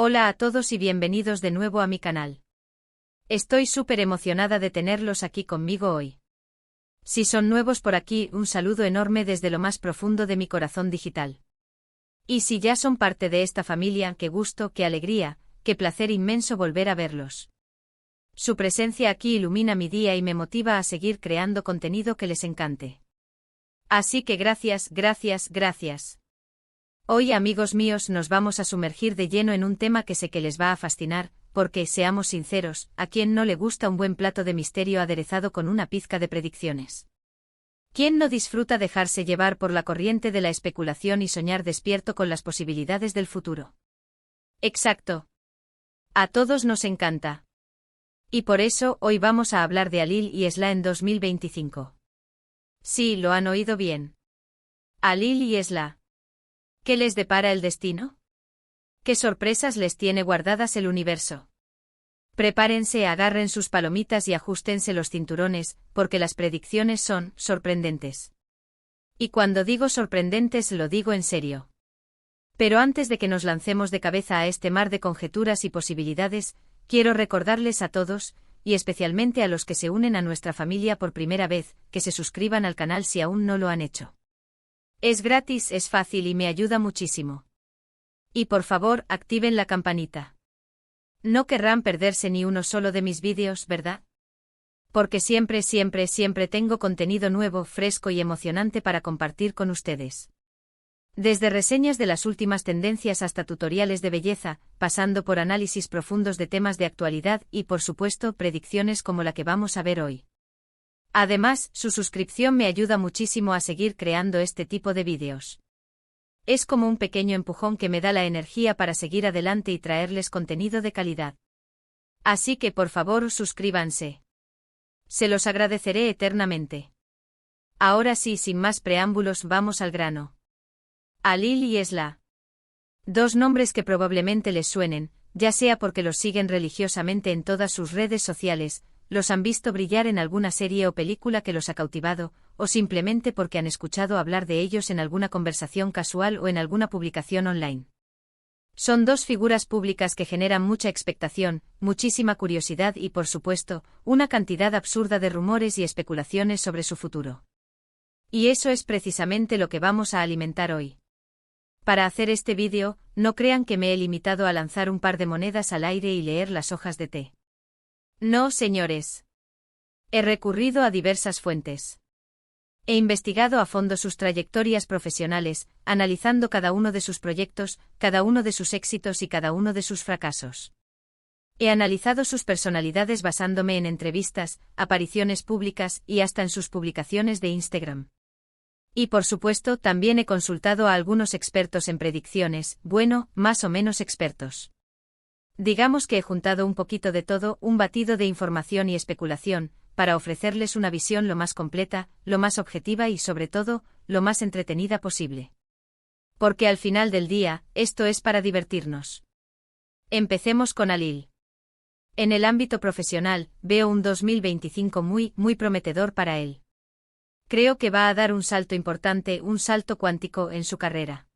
Hola a todos y bienvenidos de nuevo a mi canal. Estoy súper emocionada de tenerlos aquí conmigo hoy. Si son nuevos por aquí, un saludo enorme desde lo más profundo de mi corazón digital. Y si ya son parte de esta familia, qué gusto, qué alegría, qué placer inmenso volver a verlos. Su presencia aquí ilumina mi día y me motiva a seguir creando contenido que les encante. Así que gracias, gracias, gracias. Hoy, amigos míos, nos vamos a sumergir de lleno en un tema que sé que les va a fascinar, porque, seamos sinceros, ¿a quién no le gusta un buen plato de misterio aderezado con una pizca de predicciones? ¿Quién no disfruta dejarse llevar por la corriente de la especulación y soñar despierto con las posibilidades del futuro? Exacto. A todos nos encanta. Y por eso, hoy vamos a hablar de Alil y Esla en 2025. Sí, lo han oído bien. Alil y Esla. ¿Qué les depara el destino? ¿Qué sorpresas les tiene guardadas el universo? Prepárense, agarren sus palomitas y ajustense los cinturones, porque las predicciones son sorprendentes. Y cuando digo sorprendentes lo digo en serio. Pero antes de que nos lancemos de cabeza a este mar de conjeturas y posibilidades, quiero recordarles a todos, y especialmente a los que se unen a nuestra familia por primera vez, que se suscriban al canal si aún no lo han hecho. Es gratis, es fácil y me ayuda muchísimo. Y por favor, activen la campanita. No querrán perderse ni uno solo de mis vídeos, ¿verdad? Porque siempre tengo contenido nuevo, fresco y emocionante para compartir con ustedes. Desde reseñas de las últimas tendencias hasta tutoriales de belleza, pasando por análisis profundos de temas de actualidad y, por supuesto, predicciones como la que vamos a ver hoy. Además, su suscripción me ayuda muchísimo a seguir creando este tipo de vídeos. Es como un pequeño empujón que me da la energía para seguir adelante y traerles contenido de calidad. Así que por favor suscríbanse. Se los agradeceré eternamente. Ahora sí, sin más preámbulos, vamos al grano. Alil y Esla. Dos nombres que probablemente les suenen, ya sea porque los siguen religiosamente en todas sus redes sociales, los han visto brillar en alguna serie o película que los ha cautivado, o simplemente porque han escuchado hablar de ellos en alguna conversación casual o en alguna publicación online. Son dos figuras públicas que generan mucha expectación, muchísima curiosidad y, por supuesto, una cantidad absurda de rumores y especulaciones sobre su futuro. Y eso es precisamente lo que vamos a alimentar hoy. Para hacer este vídeo, no crean que me he limitado a lanzar un par de monedas al aire y leer las hojas de té. No, señores. He recurrido a diversas fuentes. He investigado a fondo sus trayectorias profesionales, analizando cada uno de sus proyectos, cada uno de sus éxitos y cada uno de sus fracasos. He analizado sus personalidades basándome en entrevistas, apariciones públicas y hasta en sus publicaciones de Instagram. Y por supuesto también he consultado a algunos expertos en predicciones, bueno, más o menos expertos. Digamos que he juntado un poquito de todo, un batido de información y especulación, para ofrecerles una visión lo más completa, lo más objetiva y sobre todo, lo más entretenida posible. Porque al final del día, esto es para divertirnos. Empecemos con Alil. En el ámbito profesional, veo un 2025 muy prometedor para él. Creo que va a dar un salto importante, un salto cuántico en su carrera.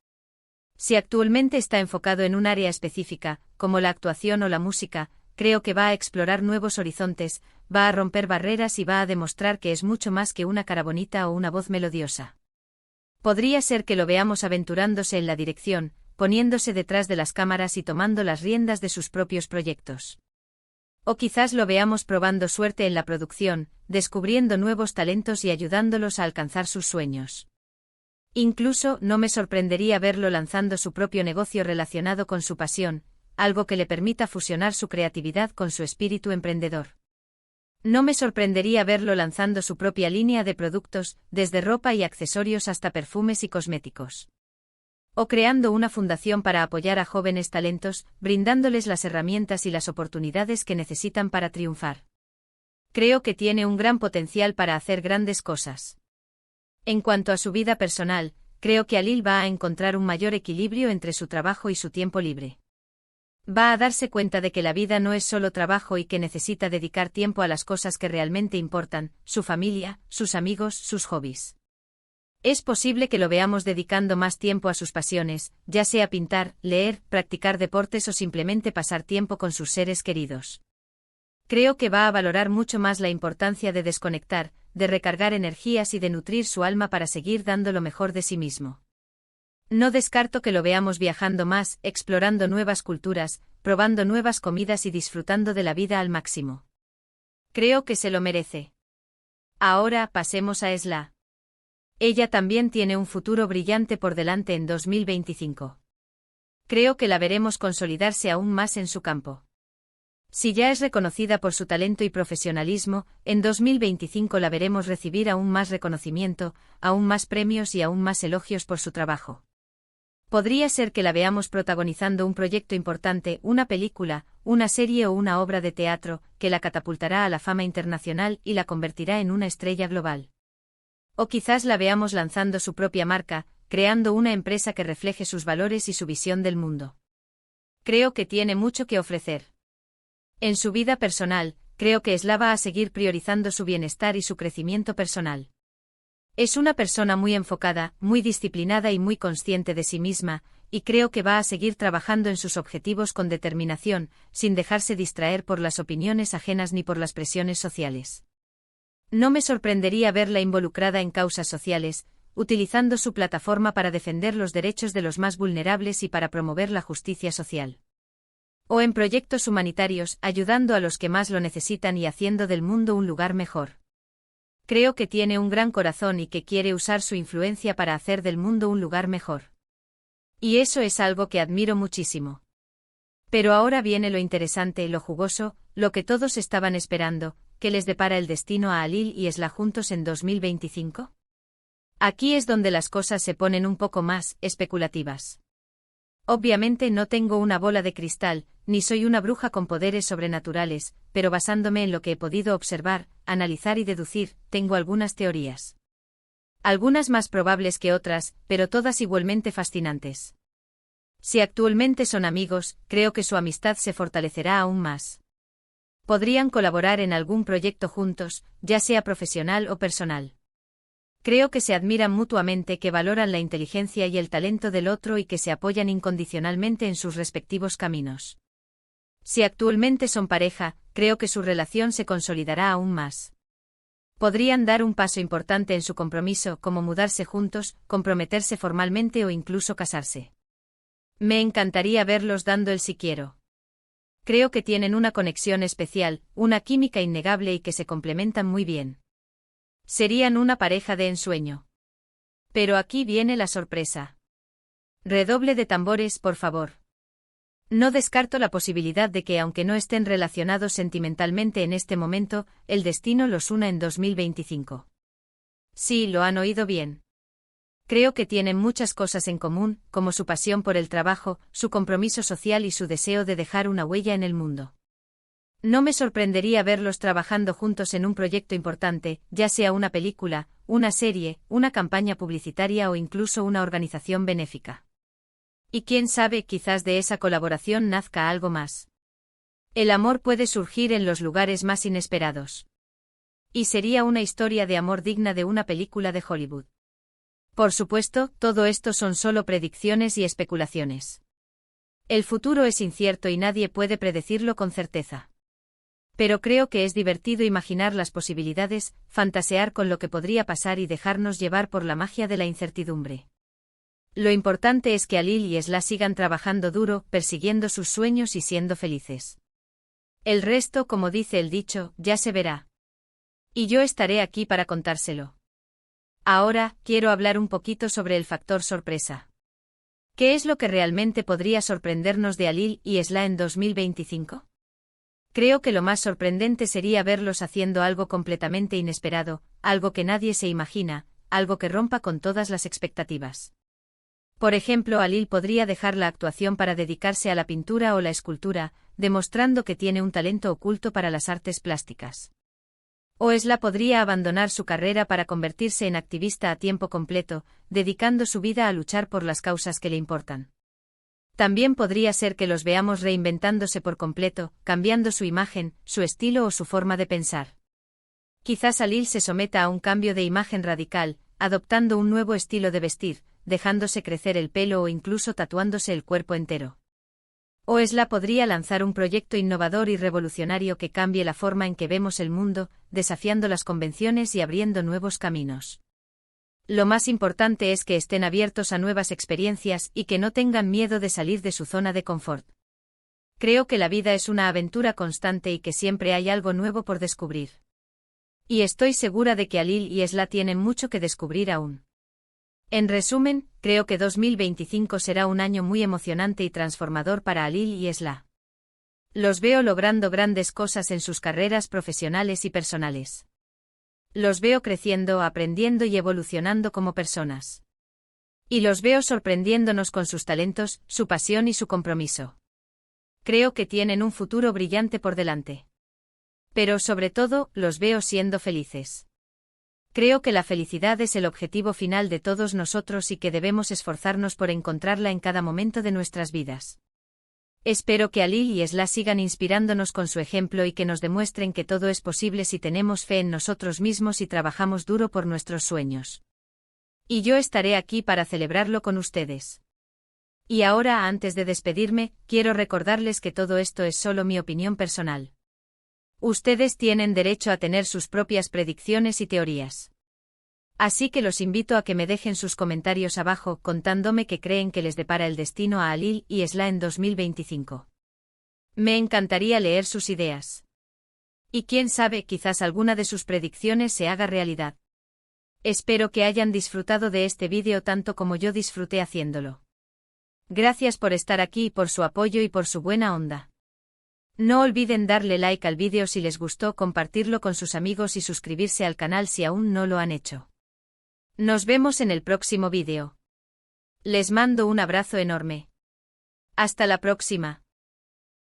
Si actualmente está enfocado en un área específica, como la actuación o la música, creo que va a explorar nuevos horizontes, va a romper barreras y va a demostrar que es mucho más que una cara bonita o una voz melodiosa. Podría ser que lo veamos aventurándose en la dirección, poniéndose detrás de las cámaras y tomando las riendas de sus propios proyectos. O quizás lo veamos probando suerte en la producción, descubriendo nuevos talentos y ayudándolos a alcanzar sus sueños. Incluso no me sorprendería verlo lanzando su propio negocio relacionado con su pasión, algo que le permita fusionar su creatividad con su espíritu emprendedor. No me sorprendería verlo lanzando su propia línea de productos, desde ropa y accesorios hasta perfumes y cosméticos. O creando una fundación para apoyar a jóvenes talentos, brindándoles las herramientas y las oportunidades que necesitan para triunfar. Creo que tiene un gran potencial para hacer grandes cosas. En cuanto a su vida personal, creo que Alil va a encontrar un mayor equilibrio entre su trabajo y su tiempo libre. Va a darse cuenta de que la vida no es solo trabajo y que necesita dedicar tiempo a las cosas que realmente importan, su familia, sus amigos, sus hobbies. Es posible que lo veamos dedicando más tiempo a sus pasiones, ya sea pintar, leer, practicar deportes o simplemente pasar tiempo con sus seres queridos. Creo que va a valorar mucho más la importancia de desconectar, de recargar energías y de nutrir su alma para seguir dando lo mejor de sí mismo. No descarto que lo veamos viajando más, explorando nuevas culturas, probando nuevas comidas y disfrutando de la vida al máximo. Creo que se lo merece. Ahora pasemos a Esla. Ella también tiene un futuro brillante por delante en 2025. Creo que la veremos consolidarse aún más en su campo. Si ya es reconocida por su talento y profesionalismo, en 2025 la veremos recibir aún más reconocimiento, aún más premios y aún más elogios por su trabajo. Podría ser que la veamos protagonizando un proyecto importante, una película, una serie o una obra de teatro, que la catapultará a la fama internacional y la convertirá en una estrella global. O quizás la veamos lanzando su propia marca, creando una empresa que refleje sus valores y su visión del mundo. Creo que tiene mucho que ofrecer. En su vida personal, creo que Esla va a seguir priorizando su bienestar y su crecimiento personal. Es una persona muy enfocada, muy disciplinada y muy consciente de sí misma, y creo que va a seguir trabajando en sus objetivos con determinación, sin dejarse distraer por las opiniones ajenas ni por las presiones sociales. No me sorprendería verla involucrada en causas sociales, utilizando su plataforma para defender los derechos de los más vulnerables y para promover la justicia social. O en proyectos humanitarios, ayudando a los que más lo necesitan y haciendo del mundo un lugar mejor. Creo que tiene un gran corazón y que quiere usar su influencia para hacer del mundo un lugar mejor. Y eso es algo que admiro muchísimo. Pero ahora viene lo interesante, lo jugoso, lo que todos estaban esperando, ¿qué les depara el destino a Alil y Esla juntos en 2025? Aquí es donde las cosas se ponen un poco más especulativas. Obviamente no tengo una bola de cristal, ni soy una bruja con poderes sobrenaturales, pero basándome en lo que he podido observar, analizar y deducir, tengo algunas teorías. Algunas más probables que otras, pero todas igualmente fascinantes. Si actualmente son amigos, creo que su amistad se fortalecerá aún más. Podrían colaborar en algún proyecto juntos, ya sea profesional o personal. Creo que se admiran mutuamente, que valoran la inteligencia y el talento del otro y que se apoyan incondicionalmente en sus respectivos caminos. Si actualmente son pareja, creo que su relación se consolidará aún más. Podrían dar un paso importante en su compromiso, como mudarse juntos, comprometerse formalmente o incluso casarse. Me encantaría verlos dando el sí quiero. Creo que tienen una conexión especial, una química innegable y que se complementan muy bien. Serían una pareja de ensueño. Pero aquí viene la sorpresa. Redoble de tambores, por favor. No descarto la posibilidad de que, aunque no estén relacionados sentimentalmente en este momento, el destino los una en 2025. Sí, lo han oído bien. Creo que tienen muchas cosas en común, como su pasión por el trabajo, su compromiso social y su deseo de dejar una huella en el mundo. No me sorprendería verlos trabajando juntos en un proyecto importante, ya sea una película, una serie, una campaña publicitaria o incluso una organización benéfica. Y quién sabe, quizás de esa colaboración nazca algo más. El amor puede surgir en los lugares más inesperados. Y sería una historia de amor digna de una película de Hollywood. Por supuesto, todo esto son solo predicciones y especulaciones. El futuro es incierto y nadie puede predecirlo con certeza. Pero creo que es divertido imaginar las posibilidades, fantasear con lo que podría pasar y dejarnos llevar por la magia de la incertidumbre. Lo importante es que Alil y Esla sigan trabajando duro, persiguiendo sus sueños y siendo felices. El resto, como dice el dicho, ya se verá. Y yo estaré aquí para contárselo. Ahora, quiero hablar un poquito sobre el factor sorpresa. ¿Qué es lo que realmente podría sorprendernos de Alil y Esla en 2025? Creo que lo más sorprendente sería verlos haciendo algo completamente inesperado, algo que nadie se imagina, algo que rompa con todas las expectativas. Por ejemplo, Alil podría dejar la actuación para dedicarse a la pintura o la escultura, demostrando que tiene un talento oculto para las artes plásticas. O Esla podría abandonar su carrera para convertirse en activista a tiempo completo, dedicando su vida a luchar por las causas que le importan. También podría ser que los veamos reinventándose por completo, cambiando su imagen, su estilo o su forma de pensar. Quizás Alil se someta a un cambio de imagen radical, adoptando un nuevo estilo de vestir, dejándose crecer el pelo o incluso tatuándose el cuerpo entero. O Esla podría lanzar un proyecto innovador y revolucionario que cambie la forma en que vemos el mundo, desafiando las convenciones y abriendo nuevos caminos. Lo más importante es que estén abiertos a nuevas experiencias y que no tengan miedo de salir de su zona de confort. Creo que la vida es una aventura constante y que siempre hay algo nuevo por descubrir. Y estoy segura de que Alil y Esla tienen mucho que descubrir aún. En resumen, creo que 2025 será un año muy emocionante y transformador para Alil y Esla. Los veo logrando grandes cosas en sus carreras profesionales y personales. Los veo creciendo, aprendiendo y evolucionando como personas. Y los veo sorprendiéndonos con sus talentos, su pasión y su compromiso. Creo que tienen un futuro brillante por delante. Pero sobre todo, los veo siendo felices. Creo que la felicidad es el objetivo final de todos nosotros y que debemos esforzarnos por encontrarla en cada momento de nuestras vidas. Espero que Alil y Esla sigan inspirándonos con su ejemplo y que nos demuestren que todo es posible si tenemos fe en nosotros mismos y trabajamos duro por nuestros sueños. Y yo estaré aquí para celebrarlo con ustedes. Y ahora, antes de despedirme, quiero recordarles que todo esto es solo mi opinión personal. Ustedes tienen derecho a tener sus propias predicciones y teorías. Así que los invito a que me dejen sus comentarios abajo contándome qué creen que les depara el destino a Alil y Esla en 2025. Me encantaría leer sus ideas. Y quién sabe, quizás alguna de sus predicciones se haga realidad. Espero que hayan disfrutado de este vídeo tanto como yo disfruté haciéndolo. Gracias por estar aquí y por su apoyo y por su buena onda. No olviden darle like al vídeo si les gustó, compartirlo con sus amigos y suscribirse al canal si aún no lo han hecho. Nos vemos en el próximo vídeo. Les mando un abrazo enorme. Hasta la próxima.